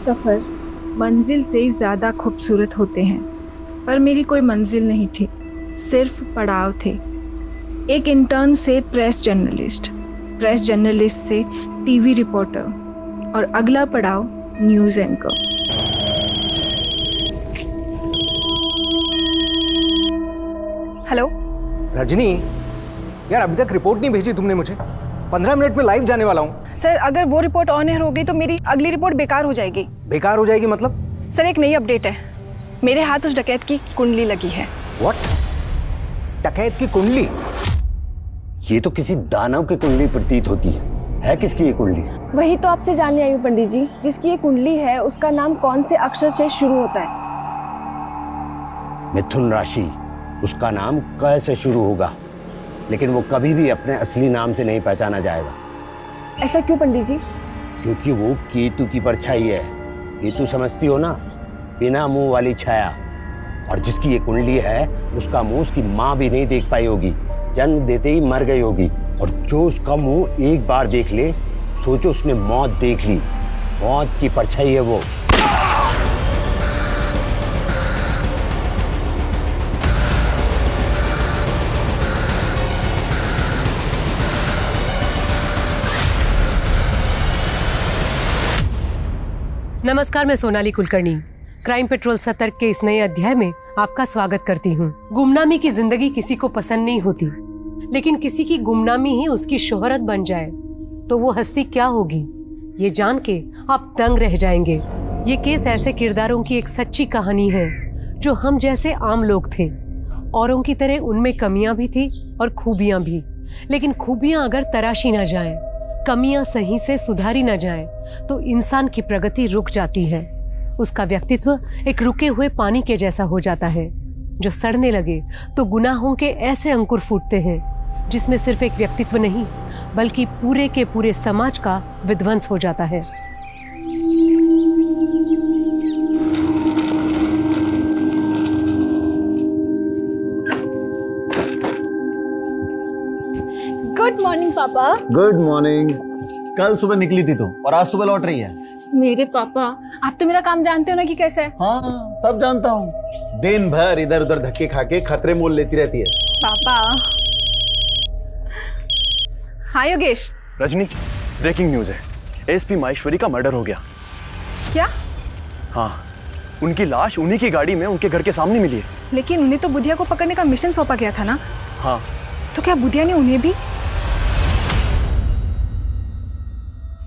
सफ़र मंजिल से ज़्यादा खूबसूरत होते हैं, पर मेरी कोई मंजिल नहीं थी, सिर्फ पड़ाव थे। एक इंटर्न से प्रेस जर्नलिस्ट से टीवी रिपोर्टर और अगला पड़ाव न्यूज़ एंकर। हेलो रजनी, यार अभी तक रिपोर्ट नहीं भेजी तुमने मुझे। 15 मिनट में लाइव जाने वाला हूँ। सर, अगर वो रिपोर्ट ऑन एयर हो गई तो मेरी अगली रिपोर्ट बेकार हो जाएगी। बेकार हो जाएगी मतलब? सर, एक नई अपडेट है। मेरे हाथ उस डकैत की कुंडली लगी है। व्हाट? डकैत की कुंडली? ये तो किसी दानव की कुंडली प्रतीत होती है किसकी ये कुंडली? वही तो आपसे जानने आई हूँ पंडित जी। जिसकी ये कुंडली है उसका नाम कौन से अक्षर से शुरू होता है? मिथुन राशि। उसका नाम क से शुरू होगा, लेकिन वो कभी भी अपने असली नाम से नहीं पहचाना जाएगा। ऐसा क्यों पंडित जी? क्योंकि वो केतु की परछाई है। केतु समझती हो ना, बिना मुंह वाली छाया। और जिसकी ये कुंडली है उसका मुंह उसकी माँ भी नहीं देख पाई होगी, जन्म देते ही मर गई होगी। और जो उसका मुंह एक बार देख ले, सोचो उसने मौत देख ली। मौत की परछाई है वो। नमस्कार, मैं सोनाली कुलकर्णी क्राइम पेट्रोल सतर्क के इस नए अध्याय में आपका स्वागत करती हूँ। गुमनामी की जिंदगी किसी को पसंद नहीं होती, लेकिन किसी की गुमनामी ही उसकी शोहरत बन जाए तो वो हस्ती क्या होगी, ये जान के आप दंग रह जाएंगे। ये केस ऐसे किरदारों की एक सच्ची कहानी है जो हम जैसे आम लोग थे। औरों की तरह उनमें कमियां भी थी और खूबियां भी, लेकिन खूबियां अगर तराशी ना जाए, कमियां सही से सुधारी न जाए तो इंसान की प्रगति रुक जाती है। उसका व्यक्तित्व एक रुके हुए पानी के जैसा हो जाता है जो सड़ने लगे तो गुनाहों के ऐसे अंकुर फूटते हैं जिसमें सिर्फ एक व्यक्तित्व नहीं बल्कि पूरे के पूरे समाज का विध्वंस हो जाता है। गुड मॉर्निंग पापा। Good morning. कल सुबह निकली थी तुम और आज सुबह लौट रही है। मेरे पापा, आप तो मेरा काम जानते हो ना कि कैसा है। हाँ, सब जानता हूँ। दिन भर इधर उधर धक्के खा के खतरे मोल लेती रहती है। पापा। हाँ योगेश। रजनी, ब्रेकिंग न्यूज है। एसपी माहेश्वरी का मर्डर हो गया। क्या? हाँ, उनकी लाश उन्हीं की गाड़ी में उनके घर के सामने मिली है। लेकिन उन्हें तो बुधिया को पकड़ने का मिशन सौंपा गया था ना। हाँ, तो क्या बुधिया ने उन्हें भी?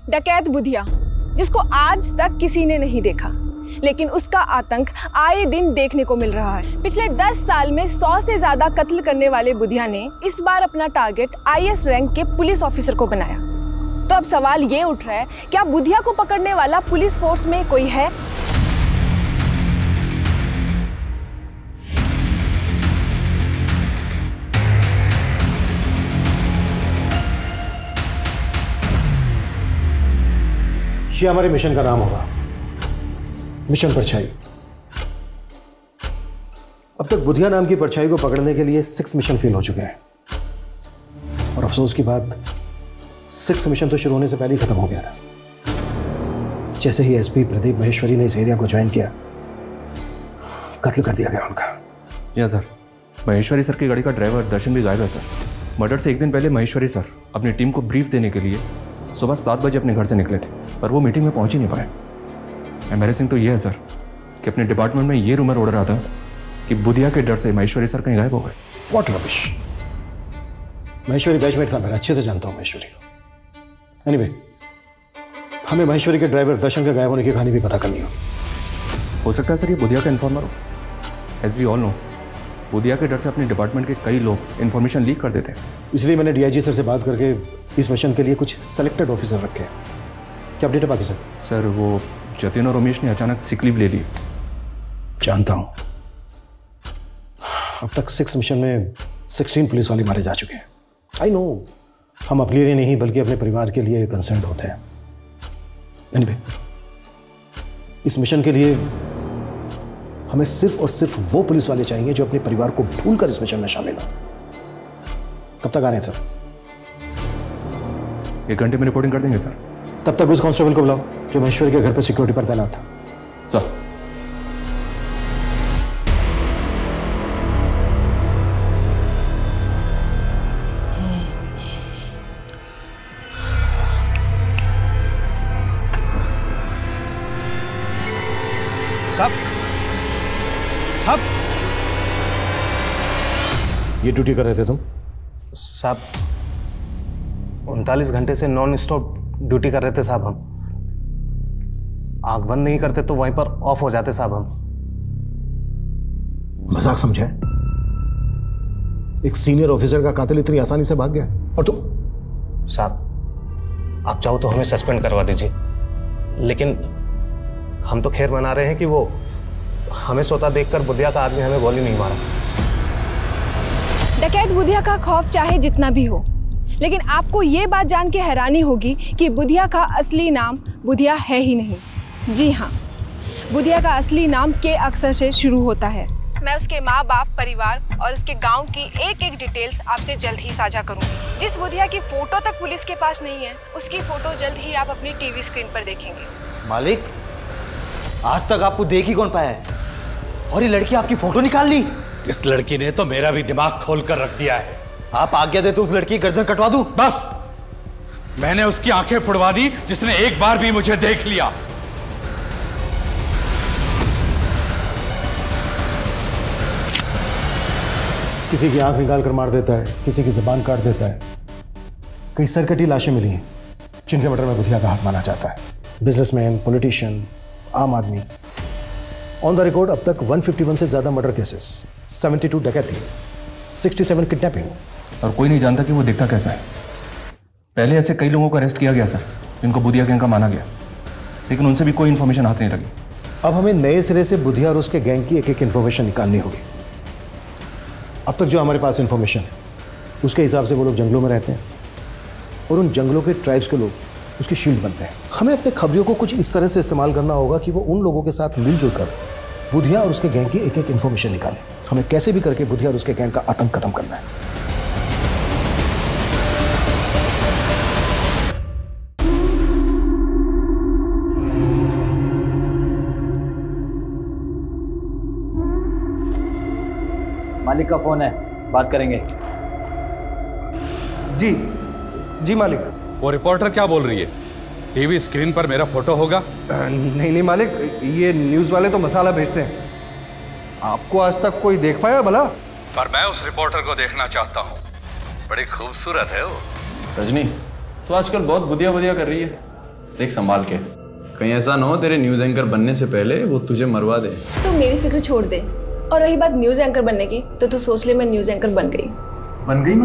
डकैत बुधिया, जिसको आज तक किसी ने नहीं देखा, लेकिन उसका आतंक आए दिन देखने को मिल रहा है। पिछले 10 साल में 100 से ज्यादा कत्ल करने वाले बुधिया ने इस बार अपना टारगेट आईएएस रैंक के पुलिस ऑफिसर को बनाया। तो अब सवाल ये उठ रहा है, क्या बुधिया को पकड़ने वाला पुलिस फोर्स में कोई है? ये हमारे मिशन का नाम होगा, मिशन परछाई। अब तक बुधिया नाम की परछाई को पकड़ने के लिए 6 मिशन फेल हो चुके हैं और अफसोस की बात, 6 मिशन तो शुरू होने से पहले ही खत्म हो गया था। जैसे ही एसपी प्रदीप महेश्वरी ने इस एरिया को ज्वाइन किया, कत्ल कर दिया गया उनका। या सर, महेश्वरी सर की गाड़ी का ड्राइवर दर्शन भी गायब है सर। मर्डर से एक दिन पहले महेश्वरी सर अपनी टीम को ब्रीफ देने के लिए सुबह 7 बजे अपने घर से निकले थे, पर वो मीटिंग में पहुंच ही नहीं पाए। एम्बैरेसिंग तो ये है सर कि अपने डिपार्टमेंट में ये रूमर उड़ रहा था कि बुधिया के डर से महेश्वरी सर कहीं गायब हो गए। What rubbish. महेश्वरी बैचमेट था मेरा, अच्छे से जानता हूँ महेश्वरी को। एनीवे, हमें महेश्वरी के ड्राइवर दर्शन के गायब होने की कहानी भी पता करनी हो सकता है सर ये बुधिया का इन्फॉर्मर हो। As we all know, Budhia के डर से अपने डिपार्टमेंट के कई लोग इन्फॉर्मेशन लीक कर देते हैं। इसलिए मैंने डीआईजी सर से बात करके इस मिशन के लिए कुछ सेलेक्टेड ऑफिसर रखे हैं। क्या अपडेट है बाकी सर? सर, वो जतिन और उमेश ने अचानक सिक लीव ले ली। जानता हूं। अब तक 6 मिशन में 16 पुलिस वाले मारे जा चुके हैं। आई नो, हम अपने लिए नहीं बल्कि अपने परिवार के लिए कंसर्न होते हैं। एनीवे, इस मिशन के लिए हमें सिर्फ और सिर्फ वो पुलिस वाले चाहिए जो अपने परिवार को भूलकर इस मिशन में शामिल हो। कब तक आ रहे हैं सर? 1 घंटे में रिपोर्टिंग कर देंगे सर। तब तक उस कांस्टेबल को बुलाओ जो महेश्वरी के घर पर सिक्योरिटी पर तैनात था। सर। साहब, ये ड्यूटी कर रहे थे तुम? साहब 39 घंटे से नॉन स्टॉप ड्यूटी कर रहे थे साहब। हम आंख बंद नहीं करते तो वहीं पर ऑफ हो जाते साहब। हम मजाक समझे? एक सीनियर ऑफिसर का कातिल इतनी आसानी से भाग गया और तुम? साहब आप चाहो तो हमें सस्पेंड करवा दीजिए, लेकिन हम तो खैर मना रहे हैं कि वो हमें सोता देखकर बुधिया का आदमी हमें गोली नहीं मारा। डकैत बुधिया का खौफ चाहे जितना भी हो, लेकिन आपको ये बात जान के हैरानी होगी कि बुधिया का असली नाम बुधिया है ही नहीं। जी हाँ, बुधिया का असली नाम के अक्षर से शुरू होता है। मैं उसके माँ बाप, परिवार और उसके गांव की एक एक डिटेल्स आपसे जल्द ही साझा करूंगी। जिस बुधिया की फोटो तक पुलिस के पास नहीं है, उसकी फोटो जल्द ही आप अपनी टीवी स्क्रीन पर देखेंगे। मालिक, आज तक आपको देख ही कौन पाया है, और ये लड़की आपकी फोटो निकाल ली। इस लड़की ने तो मेरा भी दिमाग खोल कर रख दिया है। आप आज्ञा दे तो उस लड़की की गर्दन कटवा दूं? बस, मैंने उसकी आंखें फुड़वा दी जिसने एक बार भी मुझे देख लिया। किसी की आंख निकाल कर मार देता है, किसी की जुबान काट देता है। कई सरकटी लाशें मिली हैं जिनके मर्डर में बुधिया का हाथ माना जाता है। बिजनेसमैन, पॉलिटिशियन, आम आदमी। ऑन द रिकॉर्ड अब तक 151 से ज्यादा मर्डर केसेस, 72 डकैती, 67 किडनैपिंग। और कोई नहीं जानता कि वो दिखता कैसा है। पहले ऐसे कई लोगों को अरेस्ट किया गया सर, जिनको बुधिया गैंग का माना गया, लेकिन उनसे भी कोई इन्फॉर्मेशन हाथ नहीं लगी। अब हमें नए सिरे से बुधिया और उसके गैंग की एक एक इन्फॉर्मेशन निकालनी होगी। अब तक जो हमारे पास इन्फॉर्मेशन है उसके हिसाब से वो लोग जंगलों में रहते हैं और उन जंगलों के ट्राइब्स के लोग उसकी शील्ड बनते हैं। हमें अपने खबरियों को कुछ इस तरह से इस्तेमाल करना होगा कि वो उन लोगों के साथ मिलजुल कर बुधिया और उसके गैंग की एक एक इन्फॉर्मेशन निकालें। हमें कैसे भी करके बुधिया और उसके गैंग का आतंक खत्म करना है। मालिक का फोन है, बात करेंगे। जी मालिक। वो रिपोर्टर क्या बोल रही है? टीवी स्क्रीन पर मेरा फोटो होगा? नहीं मालिक, ये न्यूज वाले तो मसाला भेजते हैं। आपको आज तक कोई देख पाया भला? पर मैं उस रिपोर्टर को देखना चाहता हूँ। बड़ी खूबसूरत है वो। रजनी, तो आजकल बहुत बुधिया बुधिया कर रही है, देख संभाल के। कहीं ऐसा ना हो तेरे न्यूज एंकर बनने से पहले वो तुझे मरवा दे। तो मेरी फिक्र छोड़ दे। और रही बात न्यूज एंकर बनने की, तो तू सोच ले मैं न्यूज एंकर बन गई। बन गई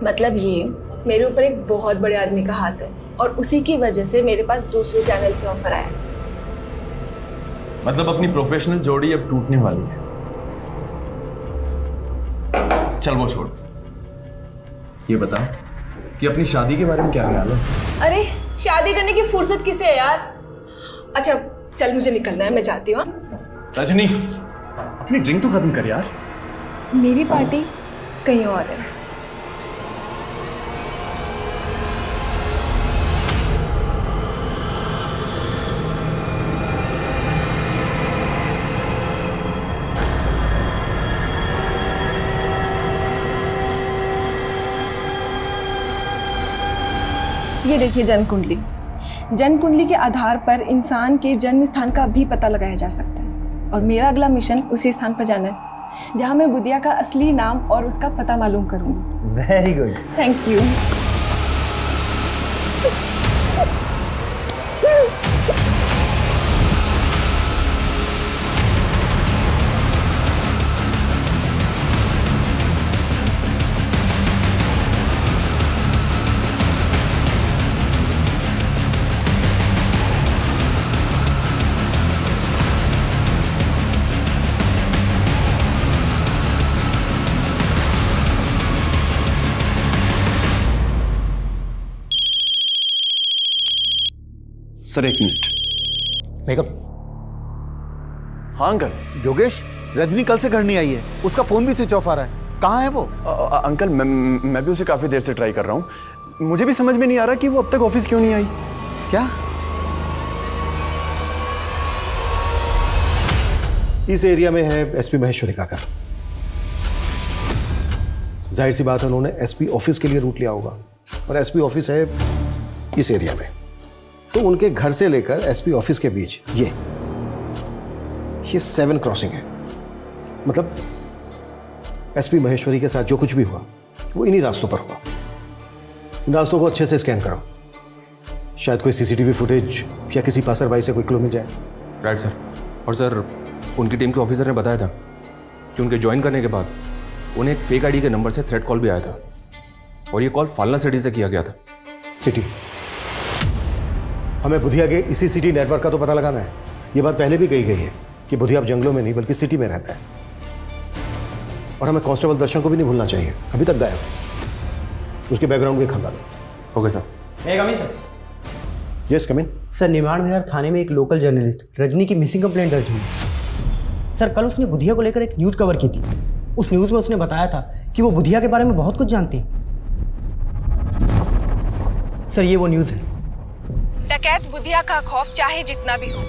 मतलब ये, मेरे ऊपर एक बहुत बड़े आदमी का हाथ है और उसी की वजह से मेरे पास दूसरे चैनल से ऑफर आया। मतलब अपनी प्रोफेशनल जोड़ी अब टूटने वाली है। चल वो छोड़, ये बता कि अपनी शादी के बारे में क्या ख्याल है? अरे शादी करने की फुर्सत किसे है यार। अच्छा चल, मुझे निकलना है, मैं जाती हूँ। रजनी, अपनी ड्रिंक तो खत्म कर यार। मेरी पार्टी कहीं और है। ये देखिए जन्म कुंडली। जन्म कुंडली के आधार पर इंसान के जन्म स्थान का भी पता लगाया जा सकता है, और मेरा अगला मिशन उसी स्थान पर जाना है जहां मैं बुधिया का असली नाम और उसका पता मालूम करूंगी। Very good, thank you. Sir एक मिनट। मेकअप। हाँ अंकल। योगेश, रजनी कल से घर नहीं आई है, उसका फोन भी स्विच ऑफ आ रहा है। कहाँ है वो? अंकल मैं भी उसे काफी देर से ट्राई कर रहा हूँ। मुझे भी समझ में नहीं आ रहा कि वो अब तक ऑफिस क्यों नहीं आई। क्या इस एरिया में है एसपी महेश्वरी का घर। जाहिर सी बात है उन्होंने एसपी ऑफिस के लिए रूट लिया होगा और एसपी ऑफिस है इस एरिया में। तो उनके घर से लेकर एसपी ऑफिस के बीच ये 7 क्रॉसिंग है। मतलब एसपी महेश्वरी के साथ जो कुछ भी हुआ वो इन्हीं रास्तों पर हुआ। इन रास्तों को अच्छे से स्कैन करो, शायद कोई सीसीटीवी फुटेज या किसी पासरबाई से कोई क्लू मिल जाए। Right sir. और सर उनकी टीम के ऑफिसर ने बताया था कि उनके ज्वाइन करने के बाद उन्हें एक फेक आईडी के नंबर से थ्रेट कॉल भी आया था और ये कॉल फालना सिटी से किया गया था। सिटी? हमें बुधिया के इसी सिटी नेटवर्क का तो पता लगाना है। ये बात पहले भी कही गई है कि बुधिया अब जंगलों में नहीं बल्कि सिटी में रहता है। और हमें कांस्टेबल दर्शन को भी नहीं भूलना चाहिए, अभी तक गायब। उसके बैकग्राउंड भी खंगालो। Okay sir. Sir. Yes come in. Sir Nimad Vihar थाने में एक लोकल जर्नलिस्ट रजनी की मिसिंग कंप्लेंट दर्ज हुई। सर कल उसने बुधिया को लेकर एक न्यूज़ कवर की थी। उस न्यूज़ में उसने बताया था कि वो बुधिया के बारे में बहुत कुछ जानती है। सर ये वो न्यूज़ है। डकैत बुधिया का खौफ चाहे जितना भी हो,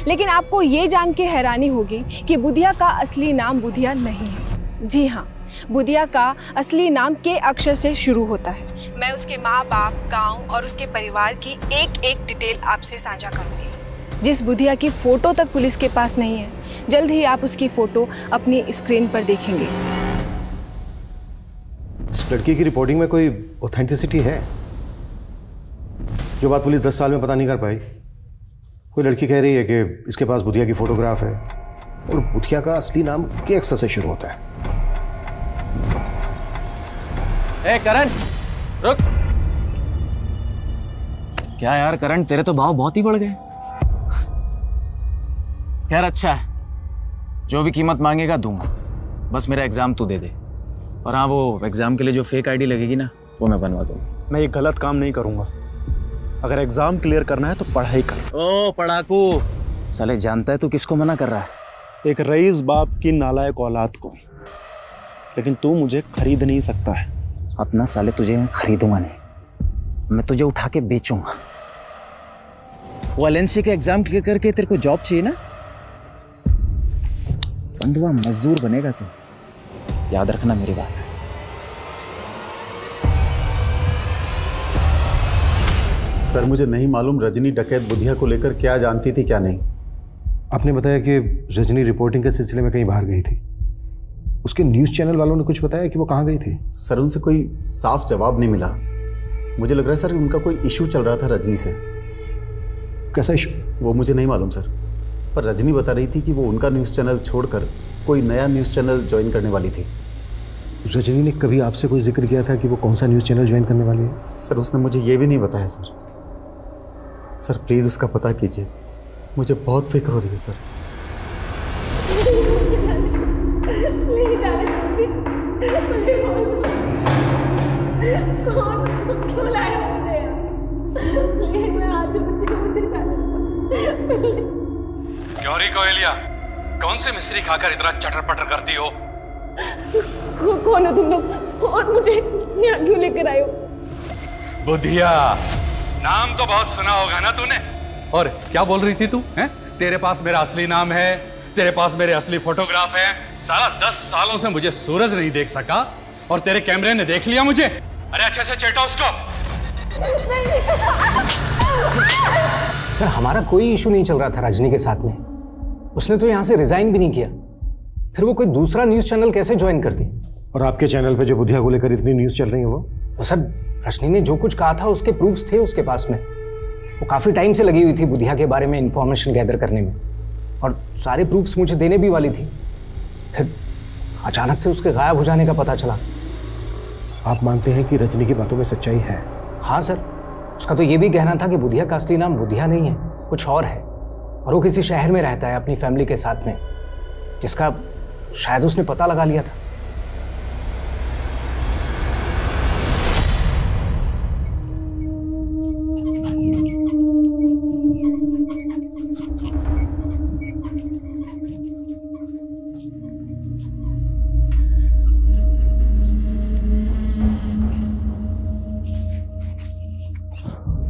लेकिन आपको ये जान के हैरानी होगी कि बुधिया का असली नाम बुधिया नहीं है। जी हाँ, बुधिया का असली नाम के अक्षर से शुरू होता है। मैं उसके माँ बाप, गांव और उसके परिवार की एक एक डिटेल आपसे साझा करूंगी। जिस बुधिया की फोटो तक पुलिस के पास नहीं है, जल्द ही आप उसकी फोटो अपनी स्क्रीन पर देखेंगे। इस लड़की की रिपोर्टिंग में कोई ऑथेंटिसिटी है? जो बात पुलिस 10 साल में पता नहीं कर पाई। कोई लड़की कह रही है कि इसके पास बुधिया की फोटोग्राफ है और बुधिया का असली नाम के अक्षर से शुरू होता है। ए करण रुक। क्या यार करण, तेरे तो भाव बहुत ही बढ़ गए। यार अच्छा है, जो भी कीमत मांगेगा दूंगा, बस मेरा एग्जाम तू दे दे। और हाँ, वो एग्जाम के लिए जो फेक आईडी लगेगी ना, वो मैं बनवा दूंगा। मैं ये गलत काम नहीं करूंगा। अगर एग्जाम क्लियर करना है तो पढ़ाई कर। ओ पढ़ाकू साले, जानता है तू किसको मना कर रहा है? एक रईस बाप की नालायक औलाद को। लेकिन तू मुझे खरीद नहीं सकता है। अपना साले तुझे मैं खरीदूंगा नहीं, मैं तुझे उठा के बेचूंगा। वो एलएनसी के एग्जाम क्लियर करके तेरे को जॉब चाहिए ना, बंधुआ मजदूर बनेगा तू, याद रखना मेरी बात। सर मुझे नहीं मालूम रजनी डकैत बुधिया को लेकर क्या जानती थी क्या नहीं। आपने बताया कि रजनी रिपोर्टिंग के सिलसिले में कहीं बाहर गई थी। उसके न्यूज़ चैनल वालों ने कुछ बताया कि वो कहाँ गई थी? सर उनसे कोई साफ जवाब नहीं मिला। मुझे लग रहा है सर उनका कोई इशू चल रहा था रजनी से। कैसा इशू? वो मुझे नहीं मालूम सर, पर रजनी बता रही थी कि वो उनका न्यूज़ चैनल छोड़कर कोई नया न्यूज़ चैनल ज्वाइन करने वाली थी। रजनी ने कभी आपसे कोई जिक्र किया था कि वो कौन सा न्यूज़ चैनल ज्वाइन करने वाली है? सर उसने मुझे ये भी नहीं बताया सर। सर प्लीज़ उसका पता कीजिए, मुझे बहुत फिक्र हो रही है सर। क्यों री कोयलिया, कौन से मिस्त्री खाकर इतना चटर पटर करती हो? कौन हो तुम लोग और मुझे यहाँ क्यों लेकर आए हो? बुधिया, नाम तो बहुत सुना होगा ना तूने। और क्या बोल रही थी तू? हैं? तेरे पास मेरा असली नाम है, तेरे पास मेरे असली फोटोग्राफ है। साला 10 सालों से मुझे सूरज नहीं देख सका और तेरे कैमरे ने देख लिया मुझे। अरे अच्छे से चेटो उसको। सर हमारा कोई इशू नहीं चल रहा था रजनी के साथ में। उसने तो यहाँ से रिजाइन भी नहीं किया, फिर वो कोई दूसरा न्यूज़ चैनल कैसे ज्वाइन करती? और आपके चैनल पे जो बुधिया को लेकर इतनी न्यूज़ चल रही है वो सर रजनी ने जो कुछ कहा था उसके प्रूफ्स थे उसके पास में। वो काफ़ी टाइम से लगी हुई थी बुधिया के बारे में इंफॉर्मेशन गैदर करने में और सारे प्रूफ्स मुझे देने भी वाली थी। फिर अचानक से उसके गायब हो जाने का पता चला। आप मानते हैं कि रजनी की बातों में सच्चाई है? हाँ सर, उसका तो ये भी कहना था कि बुधिया का असली नाम बुधिया नहीं है, कुछ और है और वो किसी शहर में रहता है अपनी फैमिली के साथ में, जिसका शायद उसने पता लगा लिया था।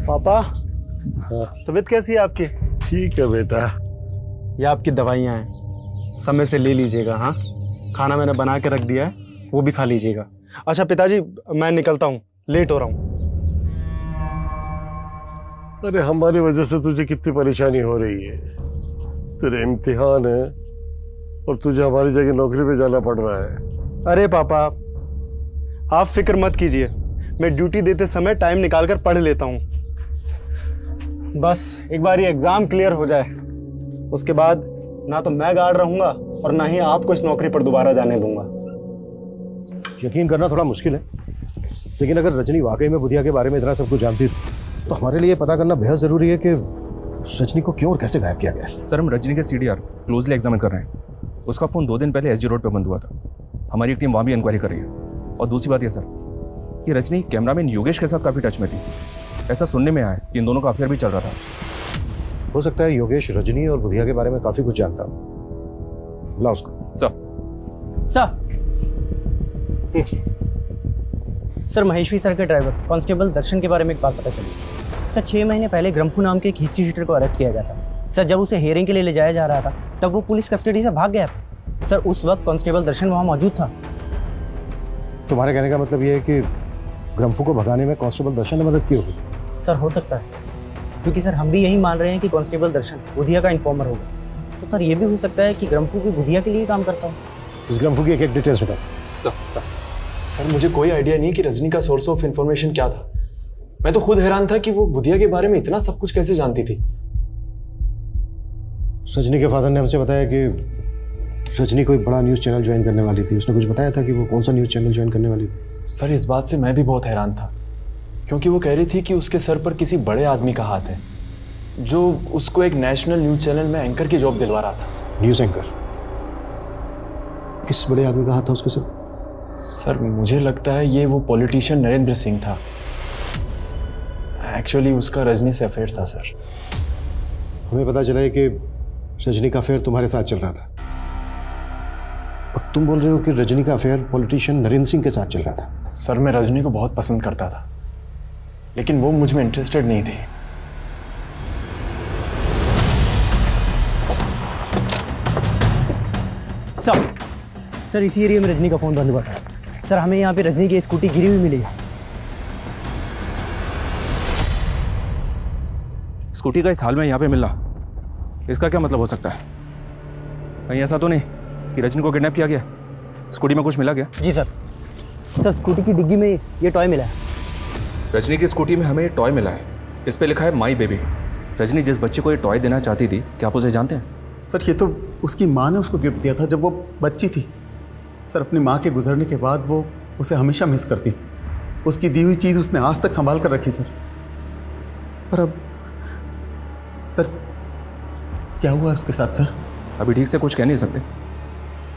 पापा, तबीयत कैसी है आपकी? ठीक है बेटा। ये आपकी दवाइयाँ हैं, समय से ले लीजिएगा। हाँ, खाना मैंने बना के रख दिया है, वो भी खा लीजिएगा। अच्छा पिताजी, मैं निकलता हूँ, लेट हो रहा हूँ। अरे हमारी वजह से तुझे कितनी परेशानी हो रही है। तेरे इम्तिहान है और तुझे हमारी जगह नौकरी पे जाना पड़ रहा है। अरे पापा, आप फिक्र मत कीजिए, मैं ड्यूटी देते समय टाइम निकाल कर पढ़ लेता हूँ। बस एक बार ये एग्जाम क्लियर हो जाए, उसके बाद ना तो मैं गार्ड रहूंगा और ना ही आपको इस नौकरी पर दोबारा जाने दूंगा। यकीन करना थोड़ा मुश्किल है, लेकिन अगर रजनी वाकई में बुधिया के बारे में इतना सब कुछ जानती तो हमारे लिए पता करना बेहद जरूरी है कि रजनी को क्यों और कैसे गायब किया गया। सर, हम रजनी के CDR क्लोजली एग्जामिन कर रहे हैं। उसका फ़ोन 2 दिन पहले SG रोड पर बंद हुआ था। हमारी टीम वहाँ भी इंक्वायरी कर रही है। और दूसरी बात यह सर कि रजनी कैमरामैन योगेश के साथ काफ़ी टच में थी। ऐसा सुनने में आया कि इन दोनों का अफेयर भी चल रहा था। हो सकता है योगेश रजनी और बुधिया के बारे में काफ़ी कुछ जानता हो। बुला उसको। सर, महेश्वरी सर के ड्राइवर कांस्टेबल दर्शन के बारे में एक बात पता चली। सर, 6 महीने पहले ग्रम्फू नाम के एक हिस्ट्री शीटर को अरेस्ट किया गया था। सर, जब उसे हियरिंग के लिए ले जाया जा रहा था तब वो पुलिस कस्टडी से भाग गया था। सर, उस वक्त कांस्टेबल दर्शन वहाँ मौजूद था। तुम्हारे कहने का मतलब ये है कि ग्रम्फू को भगाने में कांस्टेबल दर्शन ने मदद की होगी? सर, हो सकता है, क्योंकि सर हम भी यही मान रहे हैं कि कांस्टेबल दर्शन बुधिया का इन्फॉर्मर होगा। तो सर ये भी हो सकता है कि ग्रम्फू भी बुधिया के लिए काम करता हो। इस ग्रम्फू की एक डिटेल्स बताओ। सर, मुझे कोई आइडिया नहीं कि रजनी का सोर्स ऑफ इंफॉर्मेशन क्या था। मैं तो खुद हैरान था कि वो बुधिया के बारे में इतना सब कुछ कैसे जानती थी। रजनी के फादर ने हमसे बताया कि रजनी कोई बड़ा न्यूज़ चैनल ज्वाइन करने वाली थी। उसने कुछ बताया था कि वो कौन सा न्यूज़ चैनल ज्वाइन करने वाली थी? सर, इस बात से मैं भी बहुत हैरान था, क्योंकि वो कह रही थी कि उसके सर पर किसी बड़े आदमी का हाथ है जो उसको एक नेशनल न्यूज़ चैनल में एंकर की जॉब दिलवा रहा था। News anchor? किस बड़े आदमी का हाथ था उसके सर? सर, मुझे लगता है ये वो पॉलिटिशियन नरेंद्र सिंह था। एक्चुअली उसका रजनी से अफेयर था सर। हमें पता चला है कि रजनी का अफेयर तुम्हारे साथ चल रहा था, और तुम बोल रहे हो कि रजनी का अफेयर पॉलिटिशियन नरेंद्र सिंह के साथ चल रहा था। सर, मैं रजनी को बहुत पसंद करता था, लेकिन वो मुझ में इंटरेस्टेड नहीं थी। सर, इसी एरिया में रजनी का फोन बंद हुआ था। सर, हमें यहाँ पे रजनी की स्कूटी गिरी हुई मिली है। स्कूटी का इस हाल में यहाँ पे मिलना, इसका क्या मतलब हो सकता है? कहीं ऐसा तो नहीं कि रजनी को किडनैप किया गया? स्कूटी में कुछ मिला क्या? जी सर। सर, स्कूटी की डिग्गी में ये टॉय मिला है। रजनी की स्कूटी में हमें ये टॉय मिला है। इस पे लिखा है माई बेबी। रजनी जिस बच्चे को ये टॉय देना चाहती थी, क्या आप उसे जानते हैं? सर, ये तो उसकी माँ ने उसको गिफ्ट दिया था जब वो बच्ची थी। सर, अपनी माँ के गुजरने के बाद वो उसे हमेशा मिस करती थी। उसकी दी हुई चीज़ उसने आज तक संभाल कर रखी सर। पर अब सर क्या हुआ उसके साथ सर? अभी ठीक से कुछ कह नहीं सकते,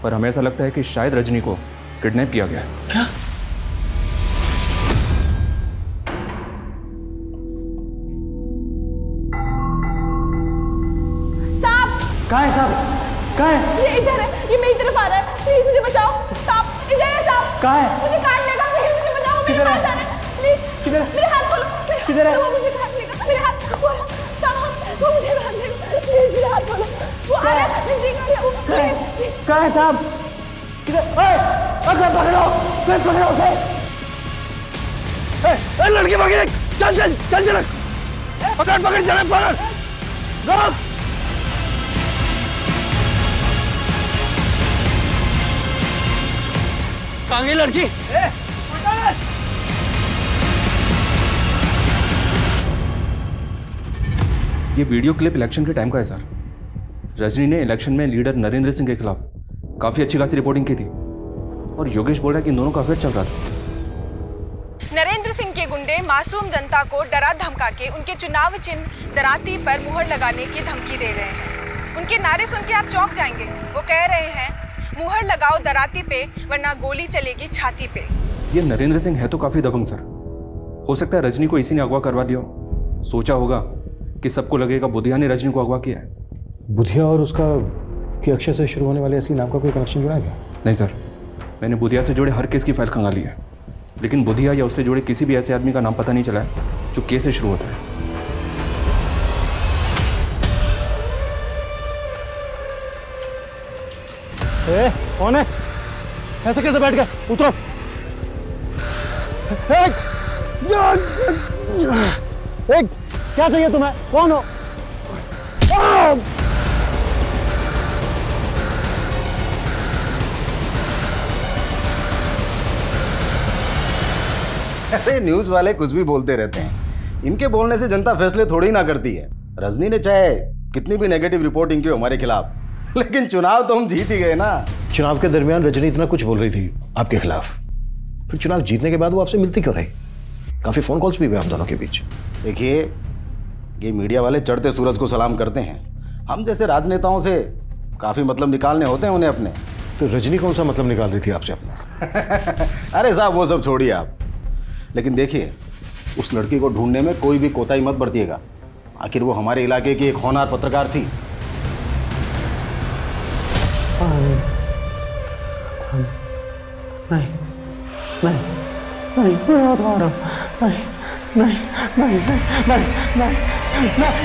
पर हमें ऐसा लगता है कि शायद रजनी को किडनैप किया गया है। क्या? कहाँ है साहब? कहाँ है? ये इधर है, ये मेरी तरफ आ रहा है। प्लीज मुझे बचाओ। साहब, इधर है साहब। कहाँ है? मुझे काट लेगा। प्लीज मुझे बचाओ। मेरे पास आ रहा है। प्लीज किधर? मेरे हाथ खोलो। किधर है? वो मुझे काट लेगा। मेरे हाथ खोलो। साहब, वो मुझे काट लेगा। प्लीज मेरे हाथ खोलो। वो आ रहा है। कहाँ है साहब? किधर? अगर पकड़ो, फिर पकड़ो उसे। लड़की पकड़, चल चल चल चल, पकड़ पकड़, चल पकड़, रोक। कहाँ गई लड़की? ये वीडियो क्लिप इलेक्शन के टाइम का है सर। रजनी ने इलेक्शन में लीडर नरेंद्र सिंह के खिलाफ काफी अच्छी खासी रिपोर्टिंग की थी, और योगेश बोल रहा है कि इन दोनों का अफेयर चल रहा था। नरेंद्र सिंह के गुंडे मासूम जनता को डरा धमका के उनके चुनाव चिन्ह दराती पर मुहर लगाने की धमकी दे रहे हैं। उनके नारे सुन के आप चौंक जाएंगे। वो कह रहे हैं, मुहर लगाओ दराती पे, वरना गोली चलेगी छाती पे। ये नरेंद्र सिंह है तो काफी दबंग सर। हो सकता है रजनी को इसी ने अगवा करवा दिया। सोचा होगा कि सबको लगेगा बुधिया ने रजनी को अगवा किया है। बुधिया और उसका कि अक्षय से शुरू होने वाले असली नाम का कोई कनेक्शन जुड़ा गया? नहीं सर, मैंने बुधिया से जुड़े हर केस की फाइल खंगाली है, लेकिन बुधिया या उससे जुड़े किसी भी ऐसे आदमी का नाम पता नहीं चला है जो केस से शुरू होता है। कौन है? ऐसे कैसे बैठ गए? उतरो। एक क्या चाहिए तुम्हें? कौन हो? अरे न्यूज वाले कुछ भी बोलते रहते हैं, इनके बोलने से जनता फैसले थोड़ी ना करती है। रजनी ने चाहे कितनी भी नेगेटिव रिपोर्टिंग की हमारे खिलाफ, लेकिन चुनाव तो हम जीत ही गए ना। चुनाव के दरमियान रजनी इतना कुछ बोल रही थी आपके खिलाफ, फिर चुनाव जीतने के बाद वो आपसे मिलती क्यों रही? काफी फोन कॉल्स भी हुए आप दोनों के बीच। देखिए, ये मीडिया वाले चढ़ते सूरज को सलाम करते हैं, हम जैसे राजनेताओं से काफी मतलब निकालने होते हैं उन्हें अपने। तो रजनी कौन सा मतलब निकाल रही थी आपसे अपना? अरे साहब वो सब छोड़िए आप, लेकिन देखिए उस लड़की को ढूंढने में कोई भी कोताही मत बरतिएगा। आखिर वो हमारे इलाके की एक होनहार पत्रकार थी। नहीं नहीं नहीं, मैं हाथ मार रहा हूँ। नहीं नहीं नहीं नहीं नहीं नहीं।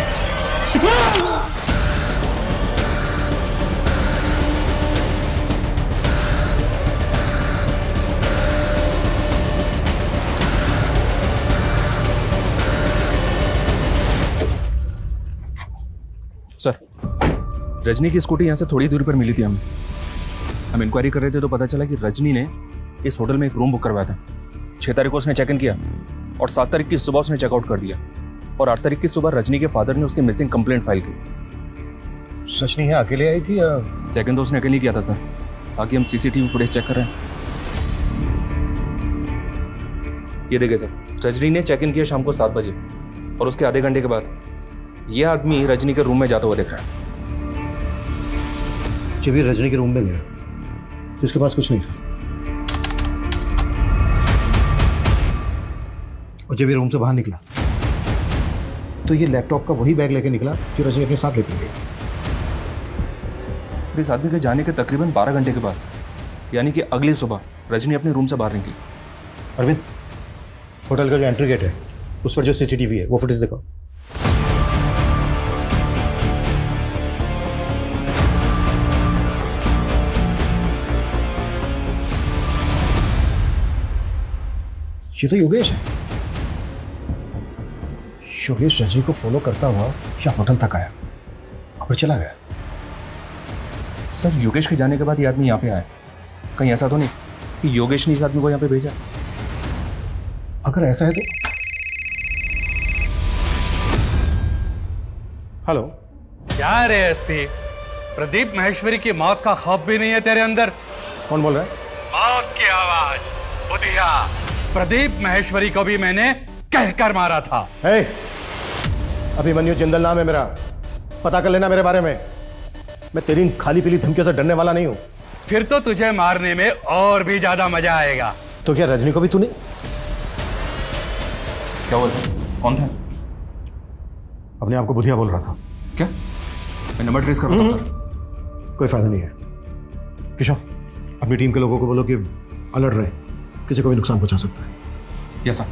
सर, रजनी की स्कूटी यहाँ से थोड़ी दूरी पर मिली थी हमें। हम इंक्वायरी कर रहे थे तो पता चला कि रजनी ने इस होटल में एक रूम बुक करवाया था। 6 तारीख को उसने चेक इन किया और 7 तारीख की सुबह उसने चेकआउट कर दिया, और 8 तारीख की सुबह रजनी के फादर ने उसकी मिसिंग कंप्लेंट फाइल की। सच नहीं है, अकेले आई थी या? चेक इन तो उसने अकेले किया था सर। बाकी हम सीसीटीवी फुटेज चेक कर रहे हैं। ये देखिए सर, रजनी ने चेक इन किया शाम को 7 बजे, और उसके आधे घंटे के बाद यह आदमी रजनी के रूम में जाता हुआ दिख रहा है। जब ये रजनी के रूम में गया तो इसके पास कुछ नहीं था, और जब ये रूम से बाहर निकला तो ये लैपटॉप का वही बैग लेके निकला जो रजनी अपने साथ लेके गई। इस आदमी के जाने के तकरीबन 12 घंटे के बाद, यानी कि अगली सुबह रजनी अपने रूम से बाहर निकली। अरविंद, होटल का जो एंट्री गेट है उस पर जो सीसीटीवी है वो फुटेज दिखाओ। ये तो योगेश है। योगेश रजनी को फॉलो करता हुआ या होटल तक आया और चला गया। सर, योगेश के जाने के बाद ये आदमी यहाँ पे आया, कहीं ऐसा तो नहीं कि योगेश ने इस आदमी को यहाँ पे भेजा? अगर ऐसा है तो हेलो। क्या रे एसपी, प्रदीप महेश्वरी की मौत का खौफ भी नहीं है तेरे अंदर? कौन बोल रहा है? मौत की आवाज, बुधिया। प्रदीप महेश्वरी को भी मैंने कहकर मारा था। अभिमन्यु जिंदल नाम है मेरा, पता कर लेना मेरे बारे में। मैं तेरी इन खाली पीली धमकियों से डरने वाला नहीं हूं। फिर तो तुझे मारने में और भी ज्यादा मजा आएगा। तो क्या रजनी को भी तूने? क्या हुआ सर? कौन था? अपने आप को बुधिया बोल रहा था। क्या? मैं नंबर ट्रेस कर रहा था सर। कोई फायदा नहीं है किशोर, अपनी टीम के लोगों को बोलो कि अलर्ट रहे, किसी को भी नुकसान पहुंचा सकता है। Yes sir.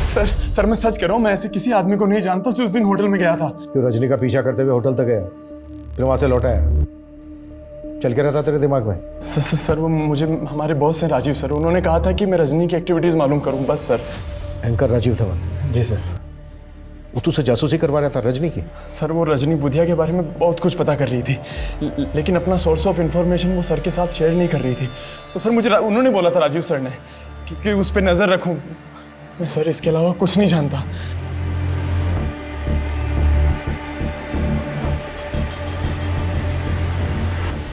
सर सर मैं सच कह रहा हूँ, मैं ऐसे किसी आदमी को नहीं जानता जो उस दिन होटल में गया था। तो रजनी का पीछा करते हुए होटल तक गया, फिर वहां से लौटा है, चल के रहता तेरे दिमाग में? सर वो मुझे हमारे बॉस हैं राजीव सर, उन्होंने कहा था कि मैं रजनी की एक्टिविटीज मालूम करूं, बस सर। एंकर राजीव धवन? जी सर। वो तुझसे जासूसी करवा रहा था रजनी की? सर वो रजनी बुधिया के बारे में बहुत कुछ पता कर रही थी, लेकिन अपना सोर्स ऑफ इंफॉर्मेशन वो सर के साथ शेयर नहीं कर रही थी। तो सर मुझे उन्होंने बोला था राजीव सर ने कि उस पर नजर रखूं। मैं सर इसके अलावा कुछ नहीं जानता।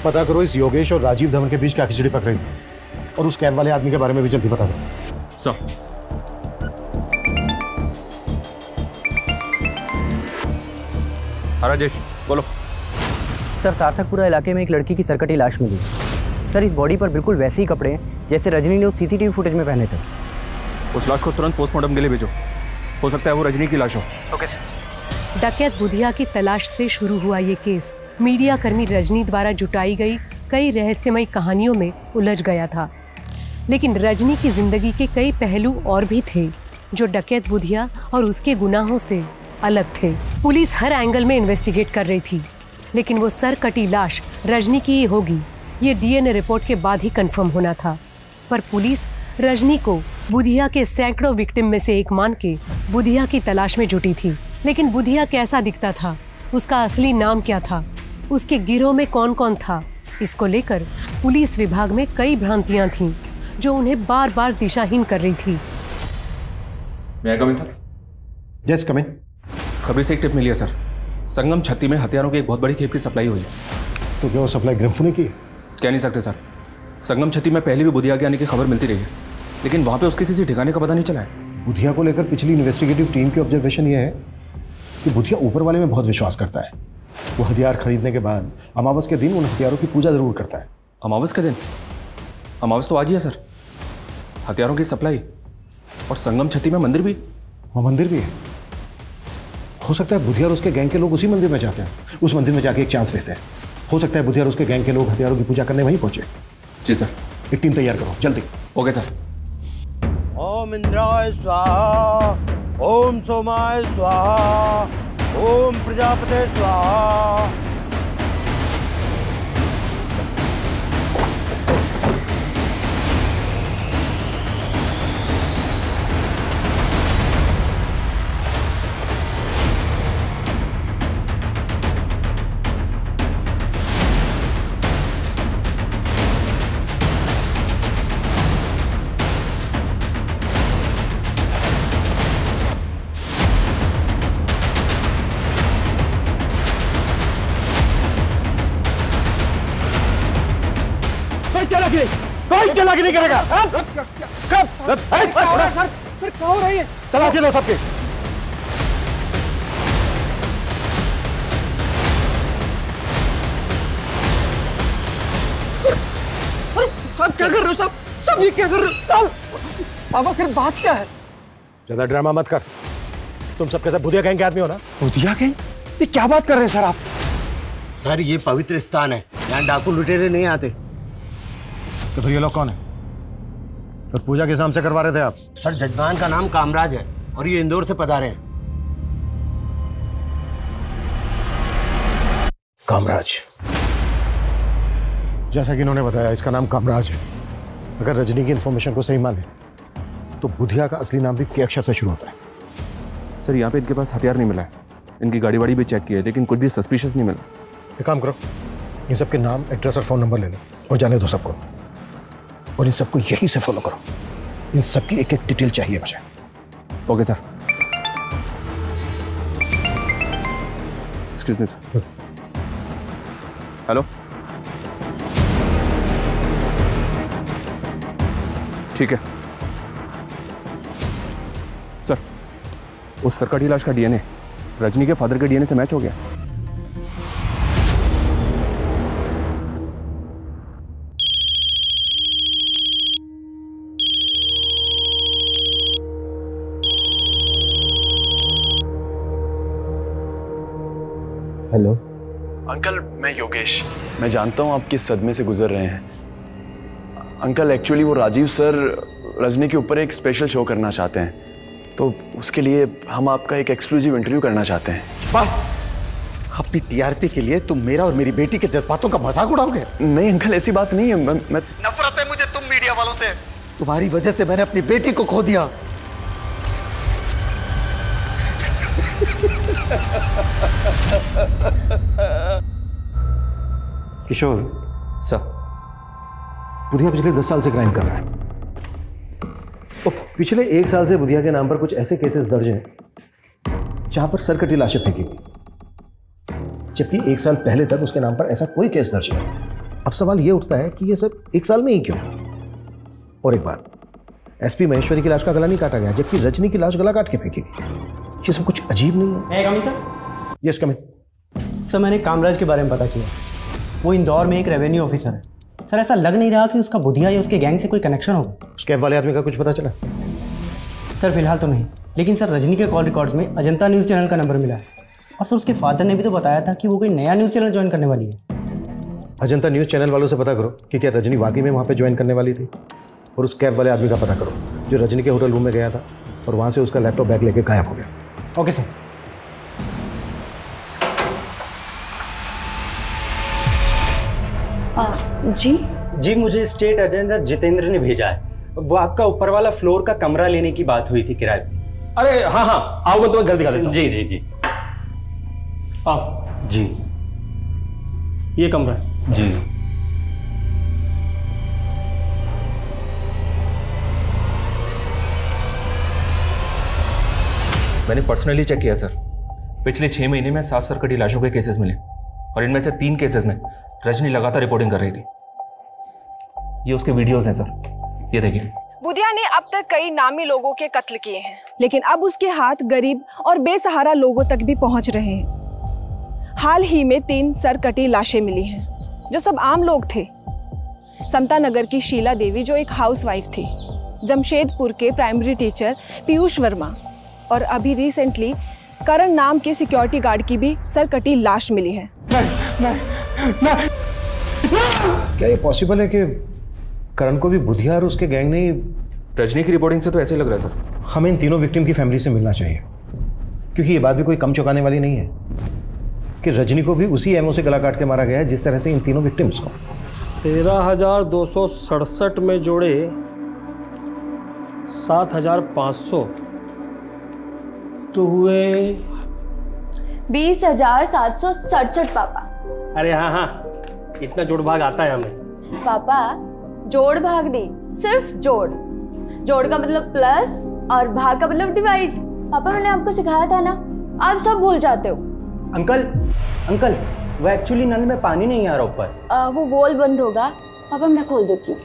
पता करो इस योगेश और राजीव धवन के बीच क्या खिचड़ी पक रही थी, और उस कैब वाले आदमी के बारे में भी जल्दी पता करो। सर। राजेश बोलो। सर, सार्थकपुरा इलाके में एक लड़की की सरकटी लाश मिली। सर, इस बॉडी पर बिल्कुल वैसे ही कपड़े हैं जैसे रजनी ने उस सीसीटीवी फुटेज में पहने थे। उस लाश को तुरंत पोस्टमार्टम के लिए भेजो, हो सकता है वो रजनी की लाश हो। Okay sir. डकैत बुधिया की तलाश से शुरू हुआ ये केस मीडिया कर्मी रजनी द्वारा जुटाई गई कई रहस्यमयी कहानियों में उलझ गया था, लेकिन रजनी की जिंदगी के कई पहलू और भी थे जो डकैत बुधिया और उसके गुनाहों से अलग थे। पुलिस हर एंगल में इन्वेस्टिगेट कर रही थी, लेकिन वो सर कटी लाश रजनी की ही होगी ये डीएनए रिपोर्ट के बाद ही कंफर्म होना था। पर पुलिस रजनी को बुधिया के सैकड़ों विक्टिम में से एक मान के बुधिया की तलाश में जुटी थी। लेकिन बुधिया कैसा दिखता था, उसका असली नाम क्या था, उसके गिरोह में कौन कौन था, इसको लेकर पुलिस विभाग में कई भ्रांतियां थीं जो उन्हें बार बार दिशाहीन कर रही थी। मैं कम इन सर? यस कम इन। खबरी से एक टिप मिली है सर, संगम छत्ती में हथियारों की एक बहुत बड़ी खेप की सप्लाई हुई है। तो क्या वो सप्लाई ग्रम्फू ने की? कह नहीं सकते सर, संगम छत्ती में पहले भी बुधिया के आने की खबर मिलती रही है, लेकिन वहाँ पे उसके किसी ठिकाने का पता नहीं चला है। बुधिया को लेकर पिछली इन्वेस्टिगेटिव टीम की ऑब्जर्वेशन ये है कि बुधिया ऊपर वाले में बहुत विश्वास करता है। वो हथियार खरीदने के बाद अमावस के दिन उन हथियारों की पूजा जरूर करता है। अमावस के दिन? अमावस तो आज ही है सर। हथियारों की सप्लाई और संगम छत्ती में मंदिर भी? वहाँ मंदिर भी है। हो सकता है बुधिया और उसके गैंग के लोग उसी मंदिर में जाते हैं, उस मंदिर में जाके एक चांस लेते हैं। हो सकता है बुधिया और उसके गैंग के लोग हथियारों की पूजा करने वहीं पहुंचे। जी सर। एक टीम तैयार करो जल्दी। Okay sir. ओम इंद्राय स्वाहा, ओम सोमाय स्वाहा, ओम प्रजापते स्वाहा। कोई चालाकी नहीं करेगा। कब? सर क्या हो रही है? तलाशी लो सबके। साहब क्या कर रहे हो साहब? साहब ये क्या कर रहे हो साहब? साहब आखिर बात क्या है? ज्यादा ड्रामा मत कर। तुम सबके सब बुधिया गैंग के आदमी हो ना? बुधिया गैंग? ये क्या बात कर रहे हैं सर आप? सर ये पवित्र स्थान है, यहाँ डाकू लुटेरे नहीं आते। तो फिर ये लोग कौन है और पूजा किस नाम से करवा रहे थे आप? सर जजमान का नाम कामराज है और ये इंदौर से पधारे हैं। कामराज, जैसा कि इन्होंने बताया इसका नाम कामराज है। अगर रजनी की इंफॉर्मेशन को सही माने तो बुधिया का असली नाम भी के अक्षर से शुरू होता है। सर यहाँ पे इनके पास हथियार नहीं मिला है, इनकी गाड़ी वाड़ी भी चेक की है, लेकिन कुछ भी सस्पिशियस नहीं मिला। एक काम करो, इन सबके नाम, एड्रेस और फोन नंबर ले लो और जाने दो सबको, और इन सबको यहीं से फॉलो करो। इन सबकी एक एक डिटेल चाहिए मुझे। Okay sir. Excuse me sir. Hello, ठीक है सर। उस सरकटी लाश का डीएनए रजनी के फादर के डीएनए से मैच हो गया। हेलो अंकल, मैं योगेश। मैं जानता हूँ आप किस सदमे से गुजर रहे हैं। अंकल एक्चुअली वो राजीव सर रजनी के ऊपर एक स्पेशल शो करना चाहते हैं, तो उसके लिए हम आपका एक एक्सक्लूसिव इंटरव्यू करना चाहते हैं। बस अपनी टीआरपी के लिए तुम मेरा और मेरी बेटी के जज्बातों का मजाक उड़ाओगे? नहीं अंकल, ऐसी बात नहीं है। मैं नफरत है मुझे तुम मीडिया वालों से। तुम्हारी वजह से मैंने अपनी बेटी को खो दिया। किशोर सर, बुधिया पिछले 10 साल से क्राइम कर रहा है। तो पिछले 1 साल से बुधिया के नाम पर कुछ ऐसे केसेस दर्ज हैं जहां पर सरकटी लाशें फेंकी गई, जबकि 1 साल पहले तक उसके नाम पर ऐसा कोई केस दर्ज नहीं। अब सवाल यह उठता है कि यह सब 1 साल में ही क्यों? और एक बात, एसपी महेश्वरी की लाश का गला नहीं काटा गया, जबकि रजनी की लाश गला काट के फेंकी गई। ये सब कुछ अजीब नहीं है? Coming sir. Yes coming sir. मैंने कामराज के बारे में पता किया, वो इंदौर में एक रेवेन्यू ऑफिसर है। सर ऐसा लग नहीं रहा कि उसका बुधिया या उसके गैंग से कोई कनेक्शन होगा। उस कैब वाले आदमी का कुछ पता चला? सर फिलहाल तो नहीं, लेकिन सर रजनी के कॉल रिकॉर्ड्स में अजंता न्यूज़ चैनल का नंबर मिला है, और सर उसके फादर ने भी तो बताया था कि वो कोई नया न्यूज़ चैनल ज्वाइन करने वाली है। अजंता न्यूज़ चैनल वालों से पता करो कि क्या रजनी वाकई में वहाँ पे ज्वाइन करने वाली थी, और उस कैब वाले आदमी का पता करो जो रजनी के होटल रूम में गया था और वहाँ से उसका लैपटॉप बैग लेके गायब हो गया। Okay sir. जी जी, मुझे स्टेट एजेंट जितेंद्र ने भेजा है। वो आपका ऊपर वाला फ्लोर का कमरा लेने की बात हुई थी किराए पे। अरे हाँ हाँ, आओ मैं तुम्हें घर दिखा देता हूँ। जी जी जी, आओ जी। ये कमरा है जी। मैंने पर्सनली चेक किया सर। पिछले 6 महीने में 7 सरकटी लाशों के केसेस मिले और इनमें से 3 केसेस में रजनी लगातार रिपोर्टिंग कर रही थी। ये उसके वीडियोस हैं सर, ये देखिए। बुधिया ने अब तक कई नामी लोगों के कत्ल किए हैं, लेकिन अब उसके हाथ गरीब और बेसहारा लोगों तक भी पहुंच रहे हैं। हाल ही में 3 सरकटी लाशें मिली हैं, जो सब आम लोग थे। समता नगर की शीला देवी, जो एक हाउसवाइफ थी, जमशेदपुर के प्राइमरी टीचर पीयूष वर्मा, और अभी रिसेंटली करण नाम के सिक्योरिटी गार्ड की भी सरकटी लाश मिली है। नहीं। क्या ये पॉसिबल है कि करण को भी बुधिया और उसके गैंग ने? रजनी की रिपोर्टिंग से तो ऐसे ही लग रहा है सर। हमें इन तीनों विक्टिम की फैमिली से मिलना चाहिए, क्योंकि ये बात भी कोई कम चौंकाने वाली नहीं है कि रजनी को भी उसी एमओ से गला काट के मारा गया है जिस तरह से इन तीनों विक्टिम्स को। 13,267 में जोड़े 7,500 तो हुए 20,767 पापा। अरे हाँ हाँ, इतना जोड़ भाग आता है हमें। पापा जोड़ भाग नहीं, सिर्फ जोड़। जोड़ का मतलब प्लस और भाग का मतलब डिवाइड। पापा मैंने आपको सिखाया था ना, आप सब भूल जाते हो। अंकल अंकल, वो एक्चुअली नल में पानी नहीं आ रहा ऊपर। वो वॉल बंद होगा पापा, मैं खोल देती हूँ।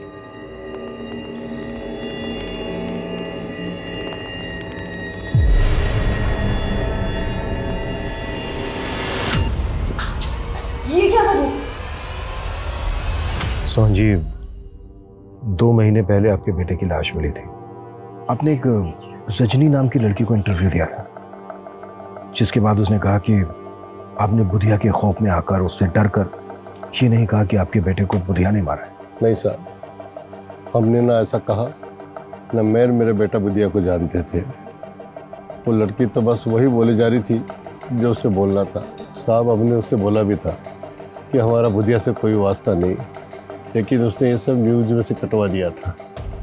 ये क्या करूं? सोहन जी, 2 महीने पहले आपके बेटे की लाश मिली थी। आपने एक रजनी नाम की लड़की को इंटरव्यू दिया था, जिसके बाद उसने कहा कि आपने बुधिया के खौफ में आकर, उससे डर कर ये नहीं कहा कि आपके बेटे को बुधिया ने मारा है। नहीं साहब, हमने ना ऐसा कहा, न मैं और मेरे बेटा बुधिया को जानते थे। वो लड़की तो बस वही बोली जा रही थी जो उसे बोलना था। साहब, हमने उससे बोला भी था कि हमारा बुधिया से कोई वास्ता नहीं, लेकिन उसने ये सब न्यूज में से कटवा दिया था।